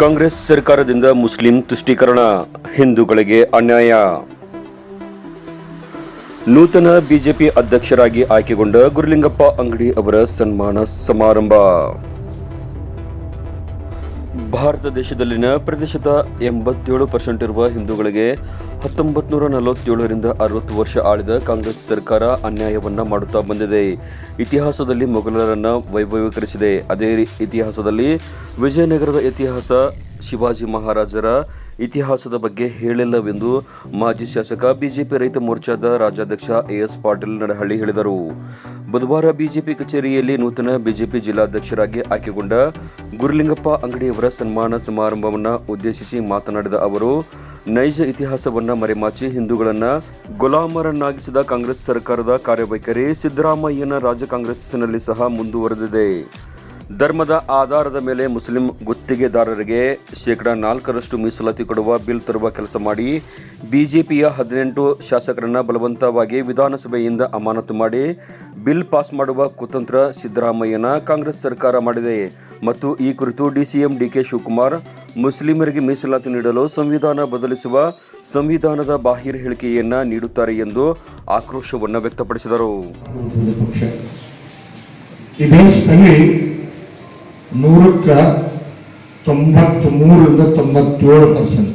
ಕಾಂಗ್ರೆಸ್ ಸರ್ಕಾರದಿಂದ ಮುಸ್ಲಿಂ ತುಷ್ಟೀಕರಣ, ಹಿಂದೂಗಳಿಗೆ ಅನ್ಯಾಯ. ನೂತನ ಬಿಜೆಪಿ ಅಧ್ಯಕ್ಷರಾಗಿ ಆಯ್ಕೆಗೊಂಡ ಗುರುಲಿಂಗಪ್ಪ ಅಂಗಡಿ ಅವರ ಸನ್ಮಾನ ಸಮಾರಂಭ. ಭಾರತ ದೇಶದಲ್ಲಿನ ಪ್ರತಿಶತ 87% ಇರುವ ಹಿಂದೂಗಳಿಗೆ 1947ರಿಂದ 60 ವರ್ಷ ಆಳಿದ ಕಾಂಗ್ರೆಸ್ ಸರ್ಕಾರ ಅನ್ಯಾಯವನ್ನ ಮಾಡುತ್ತಾ ಬಂದಿದೆ. ಇತಿಹಾಸದಲ್ಲಿ ಮೊಘಲರನ್ನ ವೈಭವೀಕರಿಸಿದೆ. ಅದೇ ಇತಿಹಾಸದಲ್ಲಿ ವಿಜಯನಗರದ ಇತಿಹಾಸ, ಶಿವಾಜಿ ಮಹಾರಾಜರ ಇತಿಹಾಸದ ಬಗ್ಗೆ ಹೇಳಿಲ್ಲವೆಂದು ಮಾಜಿ ಶಾಸಕ ಬಿಜೆಪಿ ರೈತ ಮೋರ್ಚಾದ ರಾಜ್ಯಾಧ್ಯಕ್ಷ ಎಸ್ ಪಾಟೀಲ್ ನಡಹಳ್ಳಿ ಹೇಳಿದರು. ಬುಧವಾರ ಬಿಜೆಪಿ ಕಚೇರಿಯಲ್ಲಿ ನೂತನ ಬಿಜೆಪಿ ಜಿಲ್ಲಾಧ್ಯಕ್ಷರಾಗಿ ಆಯ್ಕೆಗೊಂಡ ಗುರುಲಿಂಗಪ್ಪ ಅಂಗಡಿಯವರ ಸನ್ಮಾನ ಸಮಾರಂಭವನ್ನು ಉದ್ದೇಶಿಸಿ ಮಾತನಾಡಿದ ಅವರು, ನೈಜ ಇತಿಹಾಸವನ್ನು ಮರೆಮಾಚಿ ಹಿಂದೂಗಳನ್ನು ಗುಲಾಮರನ್ನಾಗಿಸಿದ ಕಾಂಗ್ರೆಸ್ ಸರ್ಕಾರದ ಕಾರ್ಯವೈಖರಿ ಸಿದ್ದರಾಮಯ್ಯನ ರಾಜ್ಯ ಕಾಂಗ್ರೆಸ್ಸಿನಲ್ಲಿ ಸಹ ಮುಂದುವರೆದಿದೆ. ಧರ್ಮದ ಆಧಾರದ ಮೇಲೆ ಮುಸ್ಲಿಂ ಗುತ್ತಿಗೆದಾರರಿಗೆ 4% ಮೀಸಲಾತಿ ಕೊಡುವ ಬಿಲ್ ತರುವ ಕೆಲಸ ಮಾಡಿ ಬಿಜೆಪಿಯ 18 ಶಾಸಕರನ್ನ ಬಲವಂತವಾಗಿ ವಿಧಾನಸಭೆಯಿಂದ ಅಮಾನತು ಮಾಡಿ ಬಿಲ್ ಪಾಸ್ ಮಾಡುವ ಕುತಂತ್ರ ಸಿದ್ದರಾಮಯ್ಯನ ಕಾಂಗ್ರೆಸ್ ಸರ್ಕಾರ ಮಾಡಿದೆ ಮತ್ತು ಈ ಕುರಿತು ಡಿಸಿಎಂ ಡಿಕೆ ಶಿವಕುಮಾರ್ ಮುಸ್ಲಿಮರಿಗೆ ಮೀಸಲಾತಿ ನೀಡಲು ಸಂವಿಧಾನ ಬದಲಿಸುವ ಸಂವಿಧಾನದ ಬಾಹಿರ ಹೇಳಿಕೆಯನ್ನ ನೀಡುತ್ತಾರೆ ಎಂದು ಆಕ್ರೋಶವನ್ನು ವ್ಯಕ್ತಪಡಿಸಿದರು. 100ಕ್ಕೆ 93ರಿಂದ 97%,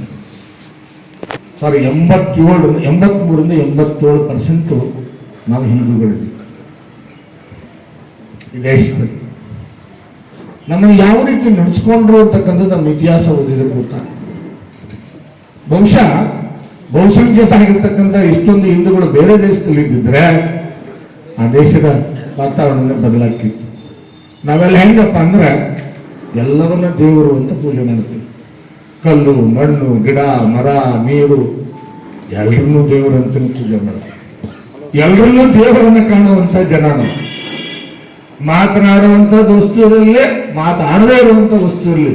ಸಾರಿ 83ರಿಂದ 87% ನಾವು ಹಿಂದೂಗಳಿದ್ದೀವಿ. ಈ ದೇಶದಲ್ಲಿ ನಮ್ಮನ್ನು ಯಾವ ರೀತಿ ನಡೆಸ್ಕೊಂಡ್ರು ಅಂತಕ್ಕಂಥದ್ದು ನಮ್ಮ ಇತಿಹಾಸ ಓದಿದ್ರೆ ಗೊತ್ತಾಗ್ತದೆ. ಬಹುಸಂಖ್ಯಾತ ಆಗಿರ್ತಕ್ಕಂಥ ಇಷ್ಟೊಂದು ಹಿಂದೂಗಳು ಬೇರೆ ದೇಶದಲ್ಲಿ ಇದ್ದಿದ್ರೆ ಆ ದೇಶದ ವಾತಾವರಣನೇ ಬದಲಾಗ್ತಿತ್ತು. ನಾವೆಲ್ಲ ಹೆಂಗಪ್ಪ ಅಂದ್ರೆ ಎಲ್ಲವನ್ನ ದೇವರು ಅಂತ ಪೂಜೆ ಮಾಡ್ತೀವಿ. ಕಲ್ಲು, ಮಣ್ಣು, ಗಿಡ, ಮರ, ನೀರು ಎಲ್ಲರನ್ನೂ ದೇವರು ಅಂತ ಪೂಜೆ ಮಾಡ್ತೀವಿ. ಎಲ್ಲರನ್ನೂ ದೇವರನ್ನ ಕಾಣುವಂತ ಜನ ನಾವು. ಮಾತನಾಡುವಂಥ ವಸ್ತುವಿರಲಿ, ಮಾತಾಡದೇ ಇರುವಂಥ ವಸ್ತುವಿರಲಿ,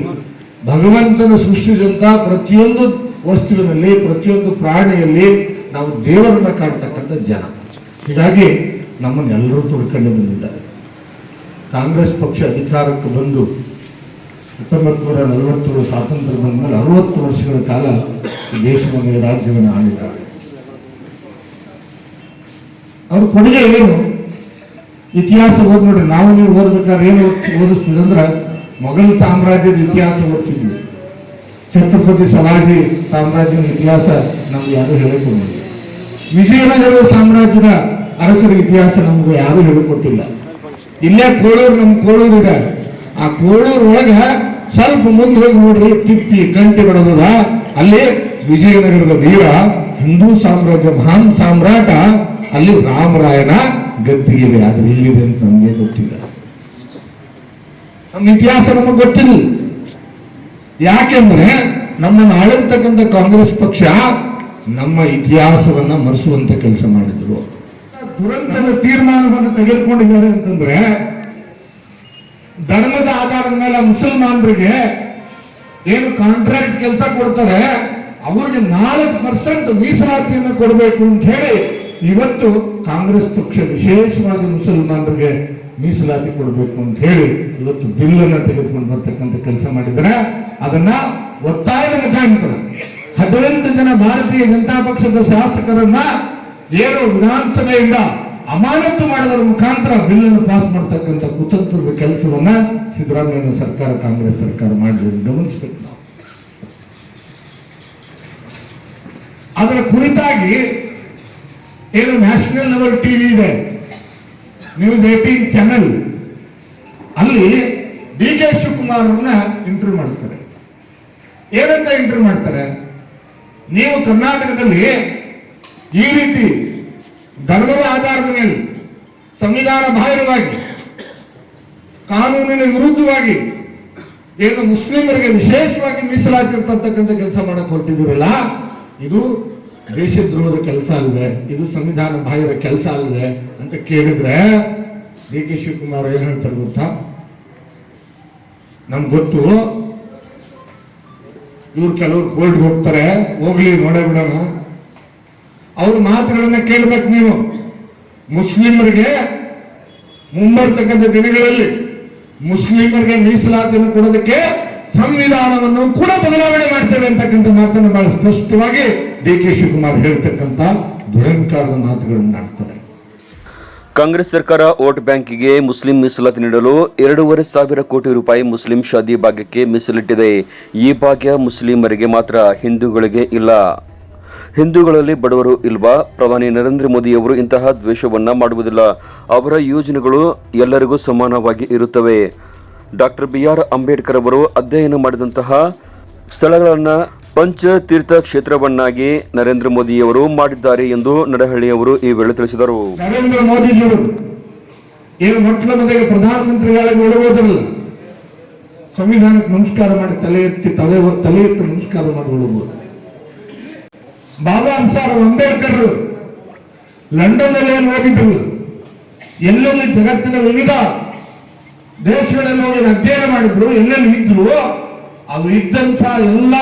ಭಗವಂತನ ಸೃಷ್ಟಿಸಿದಂಥ ಪ್ರತಿಯೊಂದು ವಸ್ತುವಿನಲ್ಲಿ, ಪ್ರತಿಯೊಂದು ಪ್ರಾಣಿಯಲ್ಲಿ ನಾವು ದೇವರನ್ನ ಕಾಣ್ತಕ್ಕಂಥ ಜನ. ಹೀಗಾಗಿ ನಮ್ಮನ್ನೆಲ್ಲರೂ ತುಳ್ಕೊಂಡು ಬಂದಿದ್ದಾರೆ. ಕಾಂಗ್ರೆಸ್ ಪಕ್ಷ ಅಧಿಕಾರಕ್ಕೆ ಬಂದು 1947 ಸ್ವಾತಂತ್ರ್ಯ ಬಂದ ಮೇಲೆ 60 ವರ್ಷಗಳ ಕಾಲ ಈ ದೇಶವನ್ನು, ರಾಜ್ಯವನ್ನು ಆಳಿದ್ದಾರೆ. ಅವ್ರ ಕೊಡುಗೆ ಏನು? ಇತಿಹಾಸ ಓದ್ ನೋಡ್ರಿ. ನಾವು ನೀವು ಓದ್ಬೇಕಾದ್ರೆ ಏನು ಓದಿಸ್ತೀವಿ ಅಂದ್ರೆ ಮೊಘಲ್ ಸಾಮ್ರಾಜ್ಯದ ಇತಿಹಾಸ ಓದ್ತಿದ್ವಿ. ಛತ್ರಪತಿ ಶಿವಾಜಿ ಸಾಮ್ರಾಜ್ಯದ ಇತಿಹಾಸ ನಮ್ಗೆ ಯಾರು ಹೇಳಿಕೊಟ್ಟಿಲ್ಲ. ವಿಜಯನಗರದ ಸಾಮ್ರಾಜ್ಯದ ಅರಸರ ಇತಿಹಾಸ ನಮ್ಗೆ ಯಾರು ಹೇಳಿಕೊಟ್ಟಿಲ್ಲ. ಇಲ್ಲೇ ಕೋಳೂರು, ನಮ್ಮ ಕೋಳೂರು ಇದೆ. ಆ ಕೋಳೂರು ಒಳಗ ಸ್ವಲ್ಪ ಮುಂದೆ ಹೋಗಿ ನೋಡ್ರಿ, ತಿಪ್ಪಿ ಕಂಟಿ ಬಡದ ಅಲ್ಲಿ ವಿಜಯನಗರದ ವೀರ, ಹಿಂದೂ ಸಾಮ್ರಾಜ್ಯ ಮಹಾನ್ ಸಾಮ್ರಾಟ, ಅಲ್ಲಿ ರಾಮರಾಯನ ಗದ್ದಿಗೆ. ಆದ್ರೆ ಇಲ್ಲಿದೆ ಅಂತ ನಮ್ಗೆ ಗೊತ್ತಿಲ್ಲ. ನಮ್ಮ ಇತಿಹಾಸ ನಮಗೆ ಗೊತ್ತಿಲ್ಲ. ಯಾಕೆಂದ್ರೆ ನಮ್ಮನ್ನು ಆಳಿರ್ತಕ್ಕಂಥ ಕಾಂಗ್ರೆಸ್ ಪಕ್ಷ ನಮ್ಮ ಇತಿಹಾಸವನ್ನ ಮರೆಸುವಂತ ಕೆಲಸ ಮಾಡಿದ್ರು. ದುರಂತದ ತೀರ್ಮಾನವನ್ನು ತೆಗೆದುಕೊಂಡಿದ್ದಾರೆ ಅಂತಂದ್ರೆ, ಧರ್ಮದ ಆಧಾರದ ಮೇಲೆ ಮುಸಲ್ಮಾನರಿಗೆ ಏನು ಕಾಂಟ್ರಾಕ್ಟ್ ಕೆಲಸ ಕೊಡ್ತಾರೆ ಅವ್ರಿಗೆ 4% ಮೀಸಲಾತಿಯನ್ನು ಕೊಡಬೇಕು ಅಂತ ಹೇಳಿ ಇವತ್ತು ಕಾಂಗ್ರೆಸ್ ಪಕ್ಷ ವಿಶೇಷವಾಗಿ ಮುಸಲ್ಮಾನರಿಗೆ ಮೀಸಲಾತಿ ಕೊಡಬೇಕು ಅಂತ ಹೇಳಿ ಇವತ್ತು ಬಿಲ್ ಅನ್ನ ತೆಗೆದುಕೊಂಡು ಬರ್ತಕ್ಕಂಥ ಕೆಲಸ ಮಾಡಿದ್ದಾರೆ. ಅದನ್ನ ಒತ್ತಾಯದ ಮುಖಾಂತರ 18 ಜನ ಭಾರತೀಯ ಜನತಾ ಪಕ್ಷದ ಶಾಸಕರನ್ನ ಏನು ವಿಧಾನಸಭೆಯಿಂದ ಅಮಾನತು ಮಾಡೋದ್ರ ಮುಖಾಂತರ ಬಿಲ್ ಅನ್ನು ಪಾಸ್ ಮಾಡತಕ್ಕಂಥ ಕುತಂತ್ರದ ಕೆಲಸವನ್ನ ಸಿದ್ದರಾಮಯ್ಯ ಸರ್ಕಾರ, ಕಾಂಗ್ರೆಸ್ ಸರ್ಕಾರ ಮಾಡಿದ್ರು. ಗಮನಿಸಬೇಕು ನಾವು. ಅದರ ಕುರಿತಾಗಿ ಏನು ನ್ಯಾಷನಲ್ ಲೆವೆಲ್ ಟಿವಿ ಇದೆ, ನ್ಯೂಸ್ 18 ಚಾನೆಲ್, ಅಲ್ಲಿ ಡಿ ಕೆ ಶಿವಕುಮಾರ್ ಅವ್ರನ್ನ ಇಂಟರ್ವ್ಯೂ ಮಾಡ್ತಾರೆ. ಏನಂತ ಇಂಟರ್ವ್ಯೂ ಮಾಡ್ತಾರೆ? ನೀವು ಕರ್ನಾಟಕದಲ್ಲಿ ಈ ರೀತಿ ಧರ್ಮದ ಆಧಾರದ ಮೇಲೆ ಸಂವಿಧಾನ ಬಾಹಿರವಾಗಿ, ಕಾನೂನಿನ ವಿರುದ್ಧವಾಗಿ ಏನು ಮುಸ್ಲಿಮರಿಗೆ ವಿಶೇಷವಾಗಿ ಮೀಸಲಾತಿ ಇರ್ತಕ್ಕಂಥ ಕೆಲಸ ಮಾಡಕ್ ಹೊರಟಿದ್ದೀರಲ್ಲ, ಇದು ದೇಶದ್ರೋಹದ ಕೆಲಸ ಅಲ್ವೇ, ಇದು ಸಂವಿಧಾನ ಬಾಹಿರ ಕೆಲಸ ಅಲ್ವೇ ಅಂತ ಕೇಳಿದ್ರೆ ಡಿ ಕೆ ಶಿವಕುಮಾರ್ ಏನ್ ಹೇಳ್ತಾರೆ ಗೊತ್ತಾ? ನಮ್ಗೆ ಗೊತ್ತು, ಇವ್ರು ಕೆಲವ್ರು ಕೋರ್ಟ್ಗೆ ಹೋಗ್ತಾರೆ, ಹೋಗ್ಲಿ ನೋಡೇ ಬಿಡೋಣ. ಅವ್ರ ಮಾತುಗಳನ್ನ ಕೇಳ್ಬೇಕು ನೀವು. ಮುಸ್ಲಿಮರಿಗೆ ಮುಂಬರ್ತಕ್ಕಂಥ ದಿನಗಳಲ್ಲಿ ಮುಸ್ಲಿಮರಿಗೆ ಮೀಸಲಾತಿಯನ್ನು ಕೊಡೋದಕ್ಕೆ ಸಂವಿಧಾನವನ್ನು ಕೂಡ ಬದಲಾವಣೆ ಮಾಡ್ತೇವೆ ಅಂತಕ್ಕಂಥ ಮಾತನ್ನು ಬಹಳ ಸ್ಪಷ್ಟವಾಗಿ ಡಿ ಕೆ ಶಿವಕುಮಾರ್ ಹೇಳ್ತಕ್ಕಂಥ ದುರಂಕಾರದ ಮಾತುಗಳನ್ನು ಆಡ್ತಾರೆ. ಕಾಂಗ್ರೆಸ್ ಸರ್ಕಾರ ವೋಟ್ ಬ್ಯಾಂಕಿಗೆ ಮುಸ್ಲಿಂ ಮೀಸಲಾತಿ ನೀಡಲು 2,500 ಕೋಟಿ ರೂಪಾಯಿ ಮುಸ್ಲಿಂ ಶಾದಿ ಭಾಗ್ಯಕ್ಕೆ ಮೀಸಲಿಟ್ಟಿದೆ. ಈ ಭಾಗ್ಯ ಮುಸ್ಲಿಮರಿಗೆ ಮಾತ್ರ, ಹಿಂದೂಗಳಿಗೆ ಇಲ್ಲ. ಹಿಂದೂಗಳಲ್ಲಿ ಬಡವರು ಇಲ್ವಾ? ಪ್ರಧಾನಿ ನರೇಂದ್ರ ಮೋದಿಯವರು ಇಂತಹ ದ್ವೇಷವನ್ನ ಮಾಡುವುದಿಲ್ಲ. ಅವರ ಯೋಜನೆಗಳು ಎಲ್ಲರಿಗೂ ಸಮಾನವಾಗಿ ಇರುತ್ತವೆ. ಡಾಕ್ಟರ್ BR ಅಂಬೇಡ್ಕರ್ ಅವರು ಅಧ್ಯಯನ ಮಾಡಿದಂತಹ ಸ್ಥಳಗಳನ್ನು ಪಂಚತೀರ್ಥ ಕ್ಷೇತ್ರವನ್ನಾಗಿ ನರೇಂದ್ರ ಮೋದಿಯವರು ಮಾಡಿದ್ದಾರೆ ಎಂದು ನಡಹಳ್ಳಿಯವರು ಈ ವೇಳೆ ತಿಳಿಸಿದರು. ನರೇಂದ್ರ ಮೋದಿಜಿಯವರು ಏನು ಮೊಟ್ಟಲ ಮೊದಲಿಗೆ ಪ್ರಧಾನಮಂತ್ರಿಗಳಾಗಿ ಒಳಗೋದಿರಲ್ಲ, ಸಂವಿಧಾನಕ್ಕೆ ನಮಸ್ಕಾರ ಮಾಡಿ ತಲೆ ಎತ್ತಿ ನಮಸ್ಕಾರ ಮಾಡಿ ಒಳಗೋದು. ಬಾಬಾ ಸಾಹೇಬ್ ಅಂಬೇಡ್ಕರ್ ಲಂಡನ್ ನಲ್ಲಿ ಏನು ಓದಿದ್ರು, ಎಲ್ಲೆಲ್ಲಿ ಜಗತ್ತಿನ ವಿವಿಧ ದೇಶಗಳಲ್ಲಿ ಹೋಗಿ ಅಧ್ಯಯನ ಮಾಡಿದ್ರು, ಎಲ್ಲೆಲ್ಲಿ ಇದ್ರು, ಅವು ಇದ್ದಂತ ಎಲ್ಲ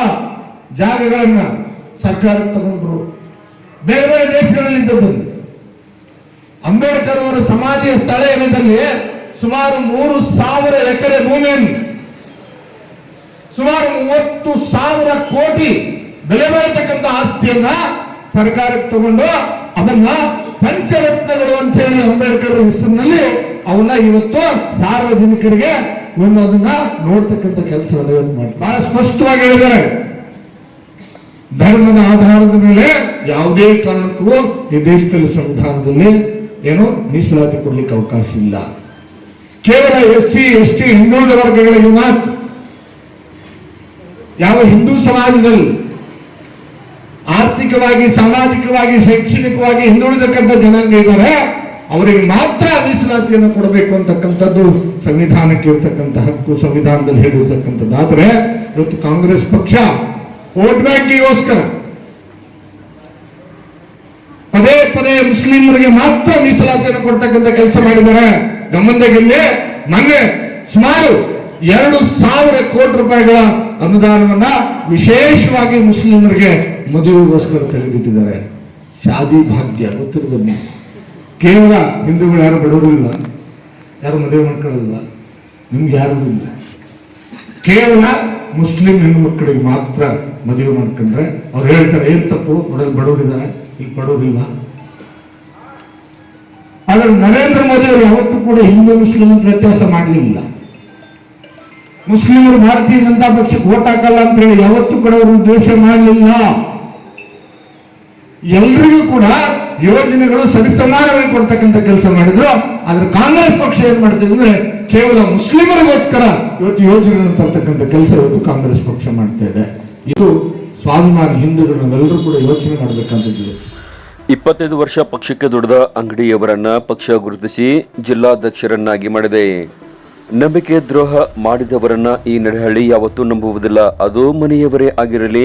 ಜಾಗಗಳನ್ನ ಸರ್ಕಾರಕ್ಕೆ ತಗೊಂಡ್ರು. ಬೇರೆ ಬೇರೆ ದೇಶಗಳಲ್ಲಿ ಇದ್ದದ್ದು. ಅಂಬೇಡ್ಕರ್ ಅವರ ಸಮಾಧಿಯ ಸ್ಥಳ ಏನಿದ್ದಲ್ಲಿ ಸುಮಾರು 3,000 ಎಕರೆ ಭೂಮಿಯನ್ನು ಸುಮಾರು 30,000 ಕೋಟಿ ಬೆಲೆ ಬಾಳತಕ್ಕಂಥ ಆಸ್ತಿಯನ್ನ ಸರ್ಕಾರಕ್ಕೆ ತಗೊಂಡು ಅದನ್ನ ಪಂಚರತ್ನಗಳು ಅಂತ ಹೇಳಿ ಅಂಬೇಡ್ಕರ್ ಹೆಸರಿನಲ್ಲಿ ಅವನ್ನ ಇವತ್ತು ಸಾರ್ವಜನಿಕರಿಗೆ ಅದನ್ನ ನೋಡ್ತಕ್ಕಂಥ ಕೆಲಸವನ್ನು ಮಾಡಿ ಬಹಳ ಸ್ಪಷ್ಟವಾಗಿ ಹೇಳಿದ್ದಾರೆ. ಧರ್ಮದ ಆಧಾರದ ಮೇಲೆ ಯಾವುದೇ ಕಾರಣಕ್ಕೂ ಈ ದೇಶದಲ್ಲಿ ಸಂವಿಧಾನದಲ್ಲಿ ಏನು ಮೀಸಲಾತಿ ಕೊಡ್ಲಿಕ್ಕೆ ಅವಕಾಶ ಇಲ್ಲ. ಕೇವಲ SC ST ಹಿಂದುಳಿದ ವರ್ಗಗಳಿಗೆ ಮಾತ್ರ. ಯಾವ ಹಿಂದೂ ಸಮಾಜದಲ್ಲಿ ಆರ್ಥಿಕವಾಗಿ, ಸಾಮಾಜಿಕವಾಗಿ, ಶೈಕ್ಷಣಿಕವಾಗಿ ಹಿಂದುಳಿದಕ್ಕಂಥ ಜನಾಂಗ ಇದ್ದಾರೆ, ಅವರಿಗೆ ಮಾತ್ರ ಮೀಸಲಾತಿಯನ್ನು ಕೊಡಬೇಕು ಅಂತಕ್ಕಂಥದ್ದು ಸಂವಿಧಾನಕ್ಕೆ ಇರ್ತಕ್ಕಂಥ ಹಕ್ಕು, ಸಂವಿಧಾನದಲ್ಲಿ ಹೇಳಿರ್ತಕ್ಕಂಥದ್ದಾದ್ರೆ ಇವತ್ತು ಕಾಂಗ್ರೆಸ್ ಪಕ್ಷ ವೋಟ್ ಬ್ಯಾಂಕಿಗೋಸ್ಕರ ಪದೇ ಪದೇ ಮುಸ್ಲಿಮರಿಗೆ ಮಾತ್ರ ಮೀಸಲಾತಿಯನ್ನು ಕೊಡ್ತಕ್ಕಂಥ ಕೆಲಸ ಮಾಡಿದ್ದಾರೆ. ಗಮನದಲ್ಲಿ ಮೊನ್ನೆ ಸುಮಾರು 2,000 ಕೋಟಿ ರೂಪಾಯಿಗಳ ಅನುದಾನವನ್ನ ವಿಶೇಷವಾಗಿ ಮುಸ್ಲಿಮರಿಗೆ ಮದುವೆಗೋಸ್ಕರ ತೆಗೆದಿಟ್ಟಿದ್ದಾರೆ. ಶಾದಿ ಭಾಗ್ಯ ಗೊತ್ತಿರಬಹುದು. ಕೇವಲ ಹಿಂದೂಗಳು ಯಾರು ಬಡವರಿಲ್ಲ, ಯಾರು ಮದುವೆ ಮಕ್ಕಳಿಲ್ಲ, ನಿಮ್ಗೆ ಯಾರು ಇಲ್ಲ. ಕೇವಲ ಮುಸ್ಲಿಂ ಹೆಣ್ಣು ಮಕ್ಕಳಿಗೆ ಮಾತ್ರ ಮದುವೆ ಮಾಡ್ಕೊಂಡ್ರೆ ಅವ್ರು ಹೇಳ್ತಾರೆ ಏನ್ ತಪ್ಪು, ಬಡವರಿದ್ದಾರೆ, ಇಲ್ಲಿ ಬಡವರಿಲ್ಲ. ಆದ್ರೆ ನರೇಂದ್ರ ಮೋದಿ ಅವರು ಯಾವತ್ತೂ ಕೂಡ ಹಿಂದೂ ಮುಸ್ಲಿಂ ಅಂತ ವ್ಯತ್ಯಾಸ ಮಾಡಲಿಲ್ಲ. ಮುಸ್ಲಿಮರು ಭಾರತೀಯ ಜನತಾ ಪಕ್ಷಕ್ಕೆ ವೋಟ್ ಹಾಕಲ್ಲ ಅಂತ ಹೇಳಿ ಯಾವತ್ತೂ ಕೂಡ ಅವ್ರನ್ನ ದ್ವೇಷ ಮಾಡಲಿಲ್ಲ. ಎಲ್ರಿಗೂ ಕೂಡ ಯೋಜನೆಗಳು ಸರಿಸಮಾನವಾಗಿ ಕೊಡ್ತಕ್ಕಂಥ ಕೆಲಸ ಮಾಡಿದ್ರು. ಆದ್ರೆ ಕಾಂಗ್ರೆಸ್ ಪಕ್ಷ ಏನ್ ಮಾಡ್ತಿದೆ ಅಂದ್ರೆ ಕೇವಲ ಮುಸ್ಲಿಮರಿಗೋಸ್ಕರ ಇವತ್ತು ಯೋಜನೆಗಳನ್ನು ತರ್ತಕ್ಕಂಥ ಕೆಲಸ ಇವತ್ತು ಕಾಂಗ್ರೆಸ್ ಪಕ್ಷ ಮಾಡ್ತಾ ಇದೆ. ಇದು ಸ್ವಾಭಿಮಾನಿ ಹಿಂದೂಗಳು ನಾವೆಲ್ಲರೂ ಕೂಡ ಯೋಚನೆ ಮಾಡಬೇಕಂತಿದೆ. 25 ವರ್ಷ ಪಕ್ಷಕ್ಕೆ ದುಡಿದ ಅಂಗಡಿಯವರನ್ನ ಪಕ್ಷ ಗುರುತಿಸಿ ಜಿಲ್ಲಾಧ್ಯಕ್ಷರನ್ನಾಗಿ ಮಾಡಿದೆ. ನಂಬಿಕೆ ದ್ರೋಹ ಮಾಡಿದವರನ್ನ ಈ ನಡಹಳ್ಳಿ ಯಾವತ್ತೂ ನಂಬುವುದಿಲ್ಲ. ಅದು ಮನೆಯವರೇ ಆಗಿರಲಿ,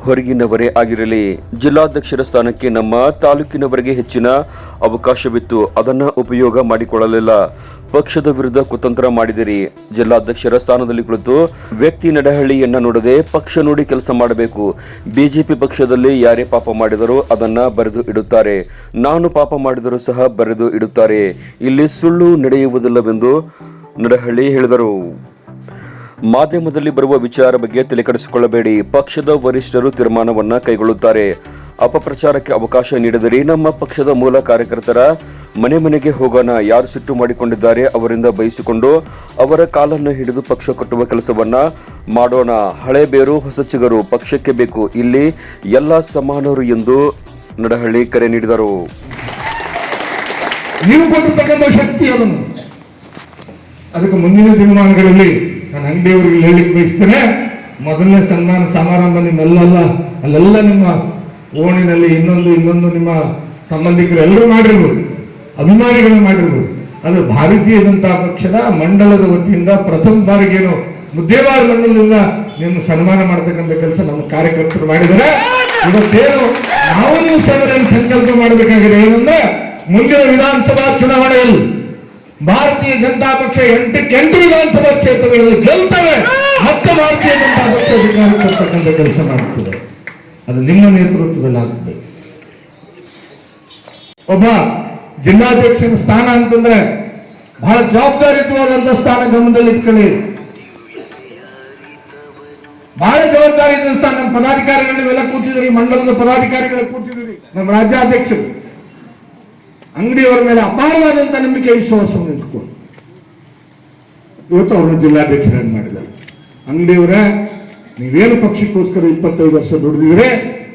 ಹೊರಗಿನವರೇ ಆಗಿರಲಿ. ಜಿಲ್ಲಾಧ್ಯಕ್ಷರ ಸ್ಥಾನಕ್ಕೆ ನಮ್ಮ ತಾಲೂಕಿನವರಿಗೆ ಹೆಚ್ಚಿನ ಅವಕಾಶವಿತ್ತು, ಅದನ್ನ ಉಪಯೋಗ ಮಾಡಿಕೊಳ್ಳಲಿಲ್ಲ. ಪಕ್ಷದ ವಿರುದ್ಧ ಕುತಂತ್ರ ಮಾಡಿದಿರಿ. ಜಿಲ್ಲಾಧ್ಯಕ್ಷರ ಸ್ಥಾನದಲ್ಲಿ ಕುಳಿತು ವ್ಯಕ್ತಿ ನಡಹಳ್ಳಿಯನ್ನ ನೋಡದೆ ಪಕ್ಷ ನೋಡಿ ಕೆಲಸ ಮಾಡಬೇಕು. ಬಿಜೆಪಿ ಪಕ್ಷದಲ್ಲಿ ಯಾರೇ ಪಾಪ ಮಾಡಿದರೂ ಅದನ್ನ ಬರೆದು ಇಡುತ್ತಾರೆ. ನಾನು ಪಾಪ ಮಾಡಿದರೂ ಸಹ ಬರೆದು ಇಡುತ್ತಾರೆ. ಇಲ್ಲಿ ಸುಳ್ಳು ನಡೆಯುವುದಿಲ್ಲವೆಂದು ನಡಹಳ್ಳಿ ಹೇಳಿದರು. ಮಾಧ್ಯಮದಲ್ಲಿ ಬರುವ ವಿಚಾರ ಬಗ್ಗೆ ತಲೆಕೆಡಿಸಿಕೊಳ್ಳಬೇಡಿ. ಪಕ್ಷದ ವರಿಷ್ಠರು ತೀರ್ಮಾನವನ್ನ ಕೈಗೊಳ್ಳುತ್ತಾರೆ. ಅಪಪ್ರಚಾರಕ್ಕೆ ಅವಕಾಶ ನೀಡಿದರೆ ನಮ್ಮ ಪಕ್ಷದ ಮೂಲ ಕಾರ್ಯಕರ್ತರ ಮನೆ ಮನೆಗೆ ಹೋಗೋಣ. ಯಾರು ಸಿಟ್ಟು ಮಾಡಿಕೊಂಡಿದ್ದಾರೆ ಅವರಿಂದ ಬಯಸಿಕೊಂಡು ಅವರ ಕಾಲನ್ನು ಹಿಡಿದು ಪಕ್ಷ ಕಟ್ಟುವ ಕೆಲಸವನ್ನ ಮಾಡೋಣ. ಹಳೆ ಬೇರು ಹೊಸ ಚಿಗರು ಪಕ್ಷಕ್ಕೆ ಬೇಕು. ಇಲ್ಲಿ ಎಲ್ಲ ಸಮಾನರು ಎಂದು ನಡಹಳ್ಳಿ ಕರೆ ನೀಡಿದರು. ನೀವು ಕೊಟ್ಟಿರ್ತಕ್ಕಂಥ ಶಕ್ತಿ ಅದನ್ನು ಅದಕ್ಕೆ ಮುಂದಿನ ತೀರ್ಮಾನಗಳಲ್ಲಿ ನಾನು ಅಂಗಡಿಯವರಿಗೆ ಹೇಳಲಿಕ್ಕೆ ಬಯಸ್ತೇನೆ. ಮೊದಲನೇ ಸನ್ಮಾನ ಸಮಾರಂಭ ಅಲ್ಲೆಲ್ಲ ನಿಮ್ಮ ಓಣಿನಲ್ಲಿ ಇನ್ನೊಂದು ನಿಮ್ಮ ಸಂಬಂಧಿಕರು ಎಲ್ಲರೂ ಮಾಡಿರ್ಬೋದು, ಅಭಿಮಾನಿಗಳು ಮಾಡಿರ್ಬೋದು. ಅದು ಭಾರತೀಯ ಜನತಾ ಪಕ್ಷದ ಮಂಡಲದ ವತಿಯಿಂದ ಪ್ರಥಮ ಬಾರಿಗೇನು ಮುದ್ದೇವಾರ ಮಂಡಲದಿಂದ ನಿಮ್ಮ ಸನ್ಮಾನ ಮಾಡತಕ್ಕಂಥ ಕೆಲಸ ನಮ್ಮ ಕಾರ್ಯಕರ್ತರು ಮಾಡಿದರೆ, ಇವತ್ತೇನು ನಾವು ನೀವು ಸಭೆಯನ್ನು ಸಂಕಲ್ಪ ಮಾಡಬೇಕಾಗಿದೆ ಏನಂದ್ರೆ ಮುಂದಿನ ವಿಧಾನಸಭಾ ಚುನಾವಣೆಯಲ್ಲಿ ಭಾರತೀಯ ಜನತಾ ಪಕ್ಷ 8 ವಿಧಾನಸಭಾ ಕ್ಷೇತ್ರಗಳಲ್ಲಿ ಗೆಲ್ತವೆ. ಮತ್ತೆ ಭಾರತೀಯ ಜನತಾ ಪಕ್ಷ ಅಧಿಕಾರ ಕೊಡ್ತಕ್ಕಂಥ ಕೆಲಸ ಮಾಡುತ್ತದೆ. ಅದು ನಿಮ್ಮ ನೇತೃತ್ವದಲ್ಲಿ ಆಗ್ತದೆ. ಒಬ್ಬ ಜಿಲ್ಲಾಧ್ಯಕ್ಷನ ಸ್ಥಾನ ಅಂತಂದ್ರೆ ಬಹಳ ಜವಾಬ್ದಾರಿಯುತವಾದಂತಹ ಸ್ಥಾನ. ಗಮನದಲ್ಲಿ ಇಟ್ಕೊಳ್ಳಿ. ಬಹಳ ಜವಾಬ್ದಾರಿ ಸ್ಥಾನ. ನಮ್ಮ ಪದಾಧಿಕಾರಿಗಳು ಇವೆಲ್ಲ ಕೂತಿದ್ರಿ, ಮಂಡಲದ ಪದಾಧಿಕಾರಿಗಳು ಕೂತಿದ್ರಿ, ನಮ್ಮ ರಾಜ್ಯಾಧ್ಯಕ್ಷರು ಅಂಗಡಿಯವರ ಮೇಲೆ ಅಪಾರವಾದಂತ ನಂಬಿಕೆ ವಿಶ್ವಾಸವನ್ನು ಇಟ್ಕೊಂಡು ಇವತ್ತು ಅವ್ರನ್ನ ಜಿಲ್ಲಾಧ್ಯಕ್ಷರಾಗಿ ಮಾಡಿದ್ದಾರೆ. ಅಂಗಡಿಯವರ ನೀವೇನು ಪಕ್ಷಕ್ಕೋಸ್ಕರ 25 ವರ್ಷ ದುಡಿದಿದ್ರೆ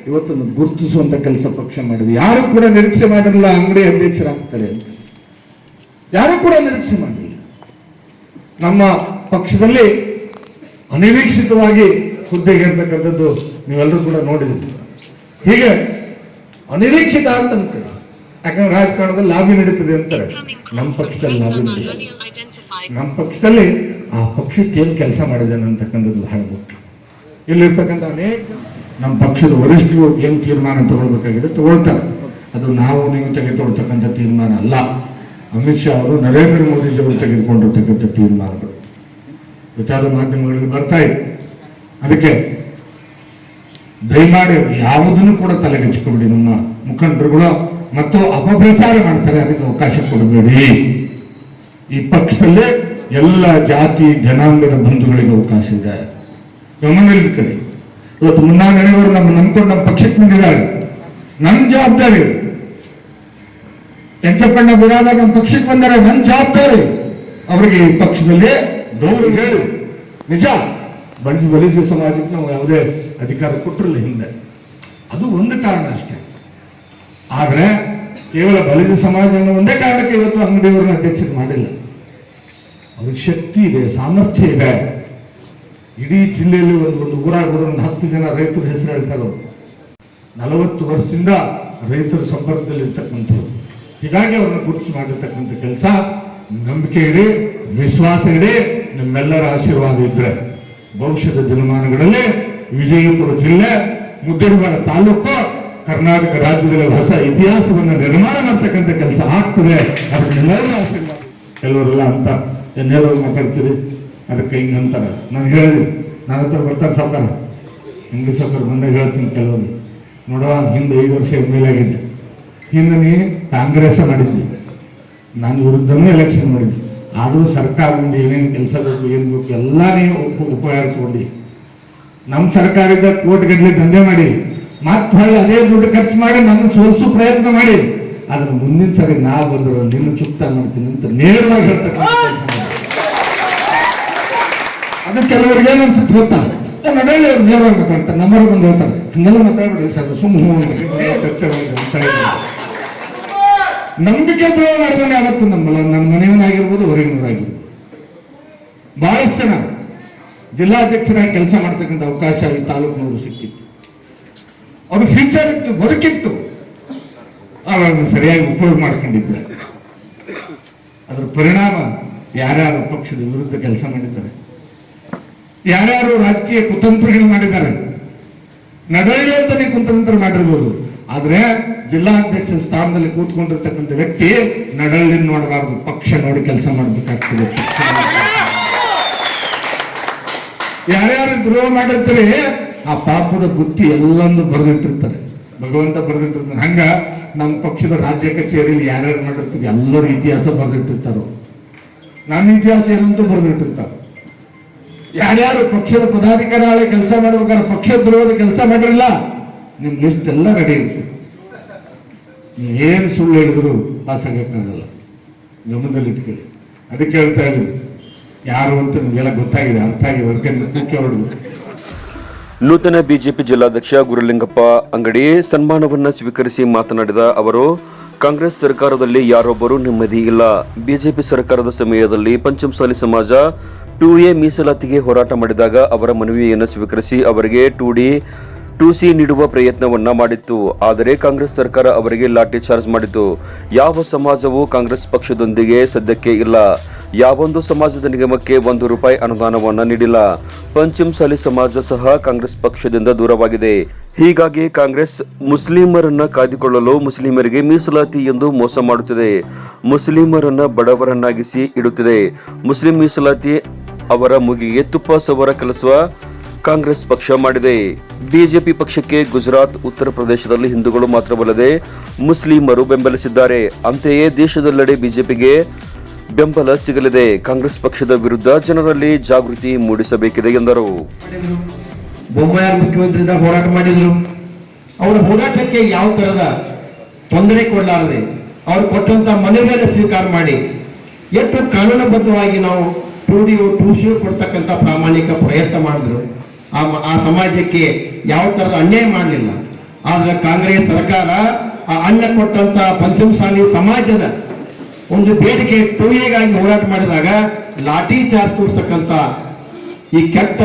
ಇವತ್ತನ್ನು ಗುರುತಿಸುವಂತ ಕೆಲಸ ಪಕ್ಷ ಮಾಡಿದೆ. ಯಾರು ಕೂಡ ನಿರೀಕ್ಷೆ ಮಾಡಿರಲಿಲ್ಲ ಅಂಗಡಿ ಅಧ್ಯಕ್ಷರಾಗ್ತಾರೆ ಅಂತ, ಯಾರು ಕೂಡ ನಿರೀಕ್ಷೆ ಮಾಡಲಿಲ್ಲ. ನಮ್ಮ ಪಕ್ಷದಲ್ಲಿ ಅನಿರೀಕ್ಷಿತವಾಗಿ ಹುದ್ದೆಗೆ ಇರ್ತಕ್ಕಂಥದ್ದು ನೀವೆಲ್ಲರೂ ಕೂಡ ನೋಡಿದ್ರಿ. ಹೀಗೆ ಅನಿರೀಕ್ಷಿತ ಅಂತ ಅಂತಾರೆ. ಯಾಕಂದ್ರೆ ರಾಜಕಾರಣದಲ್ಲಿ ಲಾಬಿ ನಡೀತದೆ ಅಂತಾರೆ, ನಮ್ಮ ಪಕ್ಷದಲ್ಲಿ ಲಾಬಿ ನಡೀತದೆ. ನಮ್ಮ ಪಕ್ಷದಲ್ಲಿ ಆ ಪಕ್ಷಕ್ಕೆ ಏನು ಕೆಲಸ ಮಾಡಿದ್ದೇನೆ ಅಂತಕ್ಕಂಥದ್ದು ಬಹಳ ಮುಖ್ಯ. ಇಲ್ಲಿರ್ತಕ್ಕಂಥ ಅನೇಕ ನಮ್ಮ ಪಕ್ಷದ ವರಿಷ್ಠರು ಏನು ತೀರ್ಮಾನ ತಗೊಳ್ಬೇಕಾಗಿದೆ ತಗೊಳ್ತಾರೆ. ಅದು ನಾವು ನೀವು ತೆಗೆದುಕೊಳ್ತಕ್ಕಂಥ ತೀರ್ಮಾನ ಅಲ್ಲ. ಅಮಿತ್ ಶಾ ಅವರು, ನರೇಂದ್ರ ಮೋದಿಜಿ ಅವರು ತೆಗೆದುಕೊಂಡಿರ್ತಕ್ಕಂಥ ತೀರ್ಮಾನಗಳು ವಿಚಾರ ಮಾಧ್ಯಮಗಳಿಗೆ ಬರ್ತಾ ಇದೆ. ಅದಕ್ಕೆ ದಯಮಾಡಿ ಅದು ಯಾವುದನ್ನು ಕೂಡ ತಲೆಗೆಚ್ಚಿಕೊಬಿಡಿ. ನಮ್ಮ ಮುಖಂಡರುಗಳು ಮತ್ತು ಅಪಪ್ರಚಾರ ಮಾಡ್ತಾರೆ, ಅದಕ್ಕೆ ಅವಕಾಶ ಕೊಡಬೇಡಿ. ಈ ಪಕ್ಷದಲ್ಲಿ ಎಲ್ಲ ಜಾತಿ ಜನಾಂಗದ ಬಂಧುಗಳಿಗೆ ಅವಕಾಶ ಇದೆ. ಗಮನದಲ್ಲಿ ಕಡೆ ಇವತ್ತು ಮುನ್ನಾಗಣಿಯವರು ನಮ್ಮ ನಂಬ್ಕೊಂಡು ನಮ್ಮ ಪಕ್ಷಕ್ಕೆ ಬಂದಿದ್ದಾರೆ. ನನ್ನ ಜವಾಬ್ದಾರಿ ಕೆಂಚಪ್ಪಣ್ಣ ಬಿರಾದ ನಮ್ಮ ಪಕ್ಷಕ್ಕೆ ಬಂದರೆ ನನ್ನ ಜವಾಬ್ದಾರಿ ಅವರಿಗೆ ಈ ಪಕ್ಷದಲ್ಲಿ ಗೌರವ ಹೇಳಿ. ನಿಜ, ಬಲಿಜ ಸಮಾಜಕ್ಕೆ ನಾವು ಯಾವುದೇ ಅಧಿಕಾರ ಕೊಟ್ಟಿರಲಿಲ್ಲ ಹಿಂದೆ, ಅದು ಒಂದು ಕಾರಣ ಅಷ್ಟೇ. ಆದ್ರೆ ಕೇವಲ ಬಲಿಜ ಸಮಾಜ ಅನ್ನೋ ಒಂದೇ ಕಾರಣಕ್ಕೆ ಇವತ್ತು ಅಂಗಡಿಯವರನ್ನ ಅಧ್ಯಕ್ಷರು ಮಾಡಿಲ್ಲ. ಅವ್ರಿಗೆ ಶಕ್ತಿ ಇದೆ, ಸಾಮರ್ಥ್ಯ ಇದೆ. ಇಡೀ ಜಿಲ್ಲೆಯಲ್ಲಿ ಒಂದು ಊರಾಗ ಒಂದು 10 ಜನ ರೈತರ ಹೆಸರು ಹೇಳ್ತಾರೆ. 40 ವರ್ಷದಿಂದ ರೈತರ ಸಂಪರ್ಕದಲ್ಲಿ ಇರ್ತಕ್ಕಂಥವ್ರು. ಹೀಗಾಗಿ ಅವ್ರನ್ನ ಗುರುತು ಮಾಡಿರ್ತಕ್ಕಂಥ ಕೆಲಸ. ನಂಬಿಕೆ ಇಡಿ, ವಿಶ್ವಾಸ ಇಡಿ, ನಿಮ್ಮೆಲ್ಲರ ಆಶೀರ್ವಾದ ಇದ್ರೆ ಭವಿಷ್ಯದ ದಿನಮಾನಗಳಲ್ಲಿ ವಿಜಯಪುರ ಜಿಲ್ಲೆ, ಮುದ್ದೇಬಿಹಾಳ ತಾಲೂಕು, ಕರ್ನಾಟಕ ರಾಜ್ಯದಲ್ಲಿ ಹೊಸ ಇತಿಹಾಸವನ್ನು ನಿರ್ಮಾಣ ಮಾಡ್ತಕ್ಕಂಥ ಕೆಲಸ ಆಗ್ತದೆ. ಅದ್ರ ನಿಮ್ಮೆಲ್ಲರ ಆಶೀರ್ವಾದ. ಕೆಲವರೆಲ್ಲ ಅಂತ ಏನೇನೋ ಮಾತಾಡ್ತೀರಿ, ಅದಕ್ಕೆ ಹಿಂಗೆ ಅಂತಾರೆ. ನಾನು ಹೇಳಿದ್ವಿ, ನನ್ನ ಹತ್ರ ಬರ್ತಾರೆ ಸಾಕಾರ, ಹಿಂಗೆ ಸಾಕಾರ ಬಂದಾಗ ಹೇಳ್ತೀನಿ. ಕೆಲವರು ನೋಡುವ, ಹಿಂದೆ 5 ವರ್ಷ ಮೇಲೆ ಆಗಿದ್ದೆ, ಹಿಂದೆ ನೀ ಕಾಂಗ್ರೆಸ್ ಮಾಡಿದ್ವಿ, ನಾನು ವಿರುದ್ಧನೂ ಎಲೆಕ್ಷನ್ ಮಾಡಿದ್ವಿ. ಆದರೂ ಸರ್ಕಾರದಿಂದ ಏನೇನು ಕೆಲಸ ಬೇಕು ಏನು ಬೇಕು ಎಲ್ಲ ನೀವು ಉಪಯೋಗ ತಗೊಂಡು ನಮ್ಮ ಸರ್ಕಾರದಿಂದ ಕೋಟಿಗಟ್ಟಲೆ ದಂಧೆ ಮಾಡಿ ಮತ್ತೆ ಹೊಳ್ಳಿ ಅದೇ ದುಡ್ಡು ಖರ್ಚು ಮಾಡಿ ನನ್ನ ಸೋಲಿಸೋ ಪ್ರಯತ್ನ ಮಾಡಿ, ಆದ್ರೆ ಮುಂದಿನ ಸರಿ ನಾವು ಬಂದರು ನಿನ್ನ ಚುಕ್ತ ಮಾಡ್ತೀನಿ ಅಂತ ನೇರವಾಗಿ ಹೇಳ್ತಕ್ಕಂಥ ಅದು ಕೆಲವರಿಗೆ ಏನು ಅನ್ಸುತ್ತೆ ಗೊತ್ತಾ? ನಡಳಿ ಅವ್ರು ನೇರವಾಗಿ ಮಾತಾಡ್ತಾರೆ, ನಮ್ಮರು ಬಂದು ಹೇಳ್ತಾರೆ ಹಂಗೆಲ್ಲ ಮಾತಾಡ್ಬಿಡ್ರಿ ಸರ್, ಸುಮ್ಮನೆ ಚರ್ಚೆ ಅಂತ ಹೇಳಿ ನಂಬಿಕೆ ದ್ರೋಹ ಮಾಡಿದಾನೆ ಯಾವತ್ತು ನನ್ನ ಮನೆಯವನಾಗಿರ್ಬೋದು, ಹೊರಗಿನವರಾಗಿರ್ಬೋದು. ಬಹಳಷ್ಟು ಜನ ಜಿಲ್ಲಾಧ್ಯಕ್ಷರಾಗಿ ಕೆಲಸ ಮಾಡ್ತಕ್ಕಂಥ ಅವಕಾಶ ಈ ತಾಲೂಕಿನವರು ಸಿಕ್ಕಿತ್ತು. ಅವ್ರ ಫ್ಯೂಚರ್ ಇತ್ತು, ಬದುಕಿತ್ತು, ಅವರನ್ನು ಸರಿಯಾಗಿ ಉಪಯೋಗ ಮಾಡ್ಕೊಂಡಿದ್ದಾರೆ. ಅದರ ಪರಿಣಾಮ ಯಾರ್ಯಾರು ಪಕ್ಷದ ವಿರುದ್ಧ ಕೆಲಸ ಮಾಡಿದ್ದಾರೆ, ಯಾರ್ಯಾರು ರಾಜಕೀಯ ಕುತಂತ್ರಗಳು ಮಾಡಿದ್ದಾರೆ. ನಡಳಿ ಅಂತಾನೆ ಕುತಂತ್ರ ಮಾಡಿರ್ಬೋದು, ಆದ್ರೆ ಜಿಲ್ಲಾಧ್ಯಕ್ಷ ಸ್ಥಾನದಲ್ಲಿ ಕೂತ್ಕೊಂಡಿರ್ತಕ್ಕಂಥ ವ್ಯಕ್ತಿ ನಡಳಿ ನೋಡಬಾರದು, ಪಕ್ಷ ನೋಡಿ ಕೆಲಸ ಮಾಡಬೇಕಾಗ್ತದೆ. ಯಾರ್ಯಾರು ದ್ರೋಹ ಮಾಡಿರ್ತಾರೆ ಆ ಪಾಪದ ಬುತ್ತಿ ಎಲ್ಲೊಂದು ಬರೆದಿಟ್ಟಿರ್ತಾರೆ, ಭಗವಂತ ಬರೆದಿಟ್ಟಿರ್ತಾನೆ. ಹಂಗ ನಮ್ಮ ಪಕ್ಷದ ರಾಜ್ಯ ಕಚೇರಿಯಲ್ಲಿ ಯಾರ್ಯಾರು ಮಾಡಿರ್ತಾರೆ ಎಲ್ಲರ ಇತಿಹಾಸ ಬರೆದಿಟ್ಟಿರ್ತಾರೋ, ನನ್ನ ಇತಿಹಾಸ ಏನಂತೂ ಬರೆದಿಟ್ಟಿರ್ತಾರೆ. ಯಾರ್ಯಾರು ಪಕ್ಷದ ಪದಾಧಿಕಾರಿಗಳೇ ಕೆಲಸ ಮಾಡ್ಬೇಕಾದ್ರೆ ಪಕ್ಷ ದ್ರೋಹದ ಕೆಲಸ ಮಾಡಿರಲ್ಲ, ನಿಮ್ ಲಿಸ್ಟ್ ಎಲ್ಲ ರೆಡಿ ಇರ್ತದೆ. ನೀವೇನು ಸುಳ್ಳು ಹೇಳಿದ್ರು ಪಾಸ್ ಆಗಕ್ಕಾಗಲ್ಲ, ಗಮನದಲ್ಲಿ ಇಟ್ಕೊಳ್ಳಿ. ಅದಕ್ಕೆ ಹೇಳ್ತಾ ಇದ್ದೀನಿ, ಯಾರು ಅಂತ ನಿಮಗೆಲ್ಲ ಗೊತ್ತಾಗಿದೆ, ಅರ್ಥ ಆಗಿದೆ, ಅದಕ್ಕೆ ಮುಖ್ಯ ಹೊರಡು. ನೂತನ ಬಿಜೆಪಿ ಜಿಲ್ಲಾಧ್ಯಕ್ಷ ಗುರುಲಿಂಗಪ್ಪ ಅಂಗಡಿ ಸನ್ಮಾನವನ್ನು ಸ್ವೀಕರಿಸಿ ಮಾತನಾಡಿದ ಅವರು, ಕಾಂಗ್ರೆಸ್ ಸರ್ಕಾರದಲ್ಲಿ ಯಾರೊಬ್ಬರೂ ನೆಮ್ಮದಿ ಇಲ್ಲ. ಬಿಜೆಪಿ ಸರ್ಕಾರದ ಸಮಯದಲ್ಲಿ ಪಂಚಮಸಾಲಿ ಸಮಾಜ 2A ಮೀಸಲಾತಿಗೆ ಹೋರಾಟ ಮಾಡಿದಾಗ ಅವರ ಮನವಿಯನ್ನು ಸ್ವೀಕರಿಸಿ ಅವರಿಗೆ 2C ನೀಡುವ ಪ್ರಯತ್ನವನ್ನ ಮಾಡಿತ್ತು. ಆದರೆ ಕಾಂಗ್ರೆಸ್ ಸರ್ಕಾರ ಅವರಿಗೆ ಲಾಠಿ ಚಾರ್ಜ್ ಮಾಡಿತು. ಯಾವ ಸಮಾಜವೂ ಕಾಂಗ್ರೆಸ್ ಪಕ್ಷದೊಂದಿಗೆ ಸದ್ಯಕ್ಕೆ ಇಲ್ಲ. ಯಾವೊಂದು ಸಮಾಜದ ನಿಗಮಕ್ಕೆ ₹1 ಅನುದಾನವನ್ನ ನೀಡಿಲ್ಲ. ಪಂಚಮಸಾಲಿ ಸಮಾಜ ಸಹ ಕಾಂಗ್ರೆಸ್ ಪಕ್ಷದಿಂದ ದೂರವಾಗಿದೆ. ಹೀಗಾಗಿ ಕಾಂಗ್ರೆಸ್ ಮುಸ್ಲಿಮರನ್ನ ಕಾಯ್ದುಕೊಳ್ಳಲು ಮುಸ್ಲಿಮರಿಗೆ ಮೀಸಲಾತಿ ಎಂದು ಮೋಸ ಮಾಡುತ್ತಿದೆ. ಮುಸ್ಲಿಮರನ್ನ ಬಡವರನ್ನಾಗಿಸಿ ಇಡುತ್ತಿದೆ. ಮುಸ್ಲಿಂ ಮೀಸಲಾತಿ ಅವರ ಮುಗಿಗೆ ತುಪ್ಪ ಸವರ ಕೆಲಸ ಕಾಂಗ್ರೆಸ್ ಪಕ್ಷ ಮಾಡಿದೆ. ಬಿಜೆಪಿ ಪಕ್ಷಕ್ಕೆ ಗುಜರಾತ್, ಉತ್ತರ ಪ್ರದೇಶದಲ್ಲಿ ಹಿಂದೂಗಳು ಮಾತ್ರವಲ್ಲದೆ ಮುಸ್ಲಿಮರು ಬೆಂಬಲಿಸಿದ್ದಾರೆ. ಅಂತೆಯೇ ದೇಶದೆಲ್ಲೆಡೆ ಬಿಜೆಪಿಗೆ ಬೆಂಬಲ ಸಿಗಲಿದೆ. ಕಾಂಗ್ರೆಸ್ ಪಕ್ಷದ ವಿರುದ್ಧ ಜನರಲ್ಲಿ ಜಾಗೃತಿ ಮೂಡಿಸಬೇಕಿದೆ ಎಂದರು. ಬೊಮ್ಮಾಯಿ ಮುಖ್ಯಮಂತ್ರಿದಾಗ ಹೋರಾಟ ಮಾಡಿದ್ರು. ಅವರ ಹೋರಾಟಕ್ಕೆ ಯಾವ ತರದ ತೊಂದರೆ ಕೊಡಲಾರದೆ ಅವ್ರು ಕೊಟ್ಟಂತ ಮನವಿಯನ್ನು ಸ್ವೀಕಾರ ಮಾಡಿ ಎಷ್ಟು ಕಾನೂನುಬದ್ಧವಾಗಿ ನಾವು 2C ಕೊಡ್ತಕ್ಕಂಥ ಪ್ರಾಮಾಣಿಕ ಪ್ರಯತ್ನ ಮಾಡಿದ್ರು. ಆ ಸಮಾಜಕ್ಕೆ ಯಾವ ತರದ ಅನ್ಯಾಯ ಮಾಡಲಿಲ್ಲ. ಆದ್ರೆ ಕಾಂಗ್ರೆಸ್ ಸರ್ಕಾರ ಆ ಅನ್ನ ಕೊಟ್ಟಂತ ಪಂಚಮಸಾಲಿ ಸಮಾಜದ ಒಂದು ಬೇಡಿಕೆ 2Aಗಾಗಿ ಹೋರಾಟ ಮಾಡಿದಾಗ ಲಾಠಿ ಚಾರ್ಜ್ ತೋರಿಸ್ತಕ್ಕಂಥ ಈ ಕೆಟ್ಟ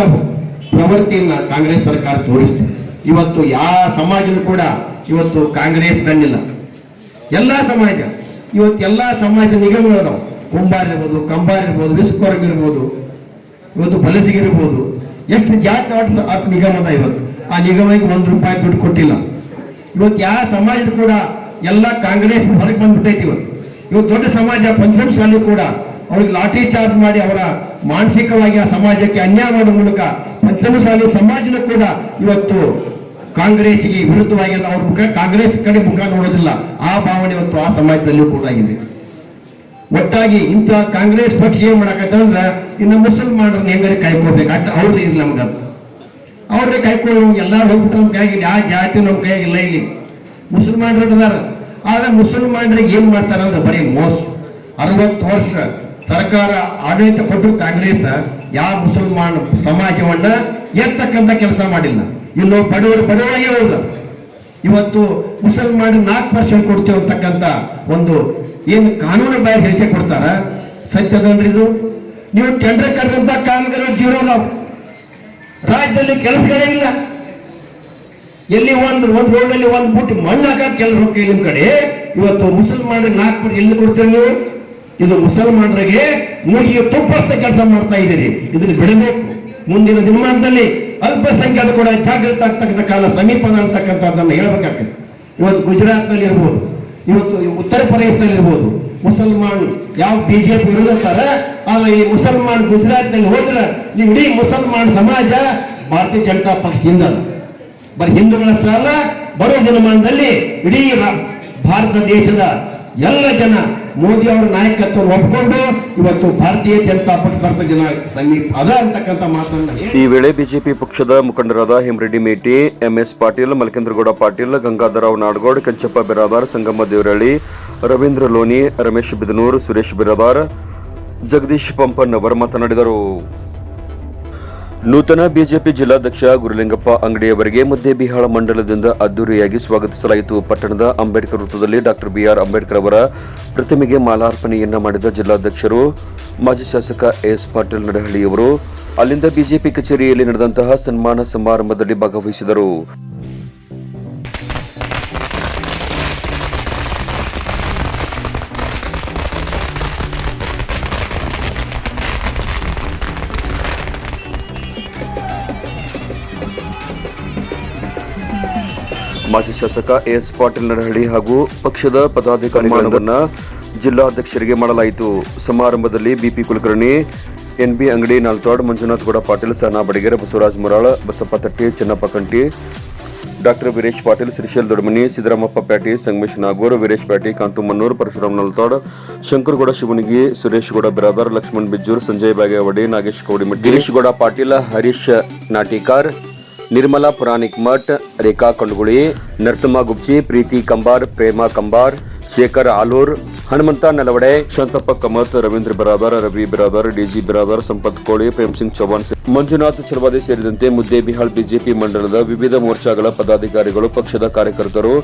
ಪ್ರವೃತ್ತಿಯನ್ನ ಕಾಂಗ್ರೆಸ್ ಸರ್ಕಾರ ತೋರಿಸ್ತು. ಇವತ್ತು ಯಾವ ಸಮಾಜನೂ ಕೂಡ ಇವತ್ತು ಕಾಂಗ್ರೆಸ್ ಬೆನ್ನಿಲ್ಲ. ಎಲ್ಲ ಸಮಾಜ ಇವತ್ತು ಎಲ್ಲ ಸಮಾಜ ನಿಗಮಗಳದಾವ. ಕುಂಬಾರ ಇರ್ಬೋದು, ಕಂಬಾರ ಇರ್ಬೋದು, ವಿಸ್ಕೋರ್ಗ್ ಇರ್ಬೋದು, ಇವತ್ತು ಬಲಸಿಗಿರ್ಬೋದು, ಎಷ್ಟು ಜಾತಿ ಆಟ ನಿಗಮದ. ಇವತ್ತು ಆ ನಿಗಮಕ್ಕೆ ₹1 ದುಡ್ಡು ಕೊಟ್ಟಿಲ್ಲ. ಇವತ್ತು ಯಾವ ಸಮಾಜದ ಕೂಡ ಎಲ್ಲ ಕಾಂಗ್ರೆಸ್ ಹೊರಗೆ ಬಂದ್ಬಿಟ್ಟೈತಿ. ಇವತ್ತು ದೊಡ್ಡ ಸಮಾಜ ಪಂಚಮಸಾಲಿ ಕೂಡ ಅವ್ರಿಗೆ ಲಾಠಿ ಚಾರ್ಜ್ ಮಾಡಿ ಅವರ ಮಾನಸಿಕವಾಗಿ ಆ ಸಮಾಜಕ್ಕೆ ಅನ್ಯಾಯ ಮಾಡುವ ಮೂಲಕ ಪಂಚಮಸಾಲಿ ಸಮಾಜನೂ ಕೂಡ ಇವತ್ತು ಕಾಂಗ್ರೆಸ್ಗೆ ವಿರುದ್ಧವಾಗಿ ಅವ್ರ ಮುಖ ಕಾಂಗ್ರೆಸ್ ಕಡೆ ಮುಖ ನೋಡೋದಿಲ್ಲ. ಆ ಭಾವನೆ ಇವತ್ತು ಆ ಸಮಾಜದಲ್ಲೂ ಕೂಡ ಇದೆ. ಒಟ್ಟಾಗಿ ಇಂಥ ಕಾಂಗ್ರೆಸ್ ಪಕ್ಷ ಏನ್ ಮಾಡಕತ್ತಂದ್ರ ಇನ್ನು ಮುಸಲ್ಮಾನರನ್ನ ಹೆಂಗಾರೆ ಕಾಯ್ಕೋಬೇಕು ಅಟ್ ಅವ್ರೇ ಇರ್ಲಿ ನಮ್ಗಂತ ಅವ್ರೇ ಕಾಯ್ಕೊಳ್ಳೋ ಎಲ್ಲಾರು ಹೋಗ್ಬಿಟ್ರೆ ನಮ್ಮ ಕೈಯಾಗಿಲ್ಲ. ಆ ಜಾತಿ ನಮ್ಮ ಕೈಯಾಗಿಲ್ಲ. ಇಲ್ಲಿ ಮುಸಲ್ಮಾನರು ಅದಾರ. ಆದ್ರೆ ಮುಸಲ್ಮಾನರಿಗೆ ಏನ್ ಮಾಡ್ತಾರ ಅಂದ್ರೆ ಬರೀ ಮೋಸ. 60 ವರ್ಷ ಸರ್ಕಾರ ಆಡಳಿತ ಕೊಟ್ಟು ಕಾಂಗ್ರೆಸ್ ಯಾವ ಮುಸಲ್ಮಾನ ಸಮಾಜವನ್ನ ಎತ್ತಕ್ಕಂತ ಕೆಲಸ ಮಾಡಿಲ್ಲ. ಇನ್ನು ಬಡವರಾಗಿ ಹೋದ. ಇವತ್ತು ಮುಸಲ್ಮಾನರಿಗೆ 4% ಕೊಡ್ತೇವೆ ಅಂತಕ್ಕಂಥ ಒಂದು ಏನು ಕಾನೂನು ಬಾಹಿರ ಹೇಳಿಕೆ ಕೊಡ್ತಾರ. ಸತ್ಯದನ್ರಿ ಇದು? ನೀವು ಟೆಂಡರ್ ಕರೆದಂತ ಕಾಮಗಾರಿ 0 ಅದಾವ. ರಾಜ್ಯದಲ್ಲಿ ಕೆಲಸಗಳೇ ಇಲ್ಲ. ಎಲ್ಲಿ ಒಂದು ರೋಡ್ನಲ್ಲಿ ಒಂದು ಬುಟ್ಟಿ ಮಣ್ಣು ಹಾಕಕ್ಕೆ ಕೆಲಸ ಹೋಗಿ ನಿಮ್ ಕಡೆ. ಇವತ್ತು ಮುಸಲ್ಮಾನರಿಗೆ 4% ಎಲ್ಲಿ ಕೊಡ್ತೀರಿ ನೀವು? ಇದು ಮುಸಲ್ಮಾನರಿಗೆ ಮೂಗಿಗೆ ತುಪ್ಪಸ್ತ ಕೆಲಸ ಮಾಡ್ತಾ ಇದ್ದೀರಿ. ಇದನ್ನು ಬಿಡಬೇಕು. ಮುಂದಿನ ದಿನಮಾನದಲ್ಲಿ ಅಲ್ಪಸಂಖ್ಯಾತ ಕೂಡ ಜಾಗೃತ ಆಗ್ತಕ್ಕಂಥ ಕಾಲ ಸಮೀಪದ ಅಂತಕ್ಕಂಥದ್ದನ್ನು ಹೇಳ್ಬೇಕಾಗ್ತದೆ. ಇವತ್ತು ಗುಜರಾತ್ನಲ್ಲಿ ಇರ್ಬೋದು, ಇವತ್ತು ಉತ್ತರ ಪ್ರದೇಶದಲ್ಲಿ ಇರ್ಬೋದು, ಮುಸಲ್ಮಾನ್ ಯಾವ BJP ವಿರೋಧತ್ತಾರ. ಆದ್ರೆ ಈ ಮುಸಲ್ಮಾನ್ ಗುಜರಾತ್ನಲ್ಲಿ ಹೋದ್ರೆ ನೀವು ಇಡೀ ಮುಸಲ್ಮಾನ್ ಸಮಾಜ ಭಾರತೀಯ ಜನತಾ ಪಕ್ಷದಿಂದ ಬರೀ ಹಿಂದೂಗಳಷ್ಟೇ ಅಲ್ಲ, ಬರೋ ದಿನಮಾನದಲ್ಲಿ ಇಡೀ ಭಾರತ ದೇಶದ ಎಲ್ಲ ಜನ ಮೋದಿ ಅವರ ನಾಯಕತ್ವವನ್ನು ಒಪ್ಪಿಕೊಂಡು ಇವತ್ತು ಭಾರತೀಯ ಜನತಾ ಪಕ್ಷ ಭಾರತ ಜನ ಸಮೀಪ ಅದ ಅಂತಕ್ಕಂಥ ಮಾತನ್ನ ಈ ವೇಳೆ ಬಿಜೆಪಿ ಪಕ್ಷದ ಮುಖಂಡರಾದ ಹೇಮರೆಡ್ಡಿ ಮೇಟಿ, MS ಪಾಟೀಲ್, ಮಲ್ಕೇಂದ್ರಗೌಡ ಪಾಟೀಲ್, ಗಂಗಾಧರರಾವ್ ನಾಡಗೌಡ್, ಕೆಂಚಪ್ಪ ಬಿರಾದಾರ್, ಸಂಗಮ್ಮ ದೇವರಹಳ್ಳಿ, ರವೀಂದ್ರ ಲೋನಿ, ರಮೇಶ್ ಬಿದನೂರ್, ಸುರೇಶ್ ಬಿರಾದಾರ್, ಜಗದೀಶ್ ಪಂಪನ್ ಅವರು ಮಾತನಾಡಿದರು. ನೂತನ ಬಿಜೆಪಿ ಜಿಲ್ಲಾಧ್ಯಕ್ಷ ಗುರುಲಿಂಗಪ್ಪ ಅಂಗಡಿಯವರಿಗೆ ಮುದ್ದೇಬಿಹಾಳ ಮಂಡಲದಿಂದ ಅದ್ದೂರಿಯಾಗಿ ಸ್ವಾಗತಿಸಲಾಯಿತು. ಪಟ್ಟಣದ ಅಂಬೇಡ್ಕರ್ ವೃತ್ತದಲ್ಲಿ ಡಾಕ್ಟರ್ BR ಅಂಬೇಡ್ಕರ್ ಅವರ ಪ್ರತಿಮೆಗೆ ಮಾಲಾರ್ಪಣೆಯನ್ನ ಮಾಡಿದ ಜಿಲ್ಲಾಧ್ಯಕ್ಷರು ಮಾಜಿ ಶಾಸಕ AS ಪಾಟೀಲ್ ನಡಹಳ್ಳಿಯವರು ಅಲ್ಲಿಂದ ಬಿಜೆಪಿ ಕಚೇರಿಯಲ್ಲಿ ನಡೆದಂತಹ ಸನ್ಮಾನ ಸಮಾರಂಭದಲ್ಲಿ ಭಾಗವಹಿಸಿದರು. ಮಾಜಿ ಶಾಸಕ AS ಪಾಟೀಲ್ ನಡಹಳ್ಳಿ ಹಾಗೂ ಪಕ್ಷದ ಪದಾಧಿಕಾರಿಗಳನ್ನ ಜಿಲ್ಲಾಧ್ಯಕ್ಷರಿಗೆ ಮಾಡಲಾಯಿತು. ಸಮಾರಂಭದಲ್ಲಿ BP ಕುಲಕರ್ಣಿ, NB ಅಂಗಡಿ ನಾಲ್ತಾಡ್, ಮಂಜುನಾಥ್ ಗೌಡ ಪಾಟೀಲ್, ಸಹನಾ ಬಡಿಗೆರೆ, ಬಸವರಾಜ್ ಮುರಾಳ್, ಬಸಪ್ಪ ತಟ್ಟಿ, ಚೆನ್ನಪ್ಪ ಕಂಟಿ, ಡಾಕ್ಟರ್ ವೀರೇಶ್ ಪಾಟೀಲ್, ಶ್ರೀಶೈಲ್ ದೊಡ್ಡಮನಿ, ಸಿದ್ದರಾಮಪ್ಪ ಪ್ಯಾಟಿ, ಸಂಗಮೇಶ್ ನಾಗೂರ್, ವೀರೇಶ್ ಪ್ಯಾಟಿ, ಕಾಂತು ಮನ್ನೂರ್, ಪರಶುರಾಮ್ ನಲ್ತಾಡ್, ಶಂಕರಗೌಡ ಶಿವನಿಗಿ, ಸುರೇಶ್ ಗೌಡ ಬಿರಾದಾರ್, ಲಕ್ಷ್ಮಣ್ ಬಿಜ್ಜೂರ್, ಸಂಜಯ್ ಬಾಗೇವಾಡಿ, ನಾಗೇಶ್ ಕೌಡಿಮಠ್, ಗಿರೀಶ್ ಗೌಡ ಪಾಟೀಲ್, ಹರೀಶ್ ನಾಟಿಕಾರ್, ನಿರ್ಮಲಾ ಪುರಾಣಿಕ್ ಮಠ್, ರೇಖಾ ಕಂಡುಗುಳಿ, ನರಸಮ್ಮ ಗುಬ್ಚಿ, ಪ್ರೀತಿ ಕಂಬಾರ್, ಪ್ರೇಮಾ ಕಂಬಾರ್, ಶೇಖರ್ ಆಲೂರ್, ಹನುಮಂತ ನಲವಡೆ, ಶಾಂತಪ್ಪ ಕಮತ್, ರವೀಂದ್ರ ಬಿರಾದಾರ್, ರವಿ ಬಿರಾದಾರ್, DG ಬಿರಾದಾರ್, ಸಂಪತ್ ಕೋಳಿ, ಪ್ರೇಮ್ ಸಿಂಗ್ ಚೌಹಾಣ್, ಮಂಜುನಾಥ್ ಚಲವಾದಿ ಸೇರಿದಂತೆ ಮುದ್ದೇಬಿಹಾಳ್ ಬಿಜೆಪಿ ಮಂಡಲದ ವಿವಿಧ ಮೋರ್ಚಾಗಳ ಪದಾಧಿಕಾರಿಗಳು, ಪಕ್ಷದ ಕಾರ್ಯಕರ್ತರು,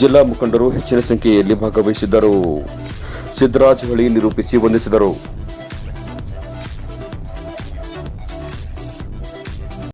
ಜಿಲ್ಲಾ ಮುಖಂಡರು ಹೆಚ್ಚಿನ ಸಂಖ್ಯೆಯಲ್ಲಿ ಭಾಗವಹಿಸಿದ್ದರು. ಸಿದ್ದರಾಜ್ ಹೊಳಿ ನಿರೂಪಿಸಿ ವಂದಿಸಿದರು.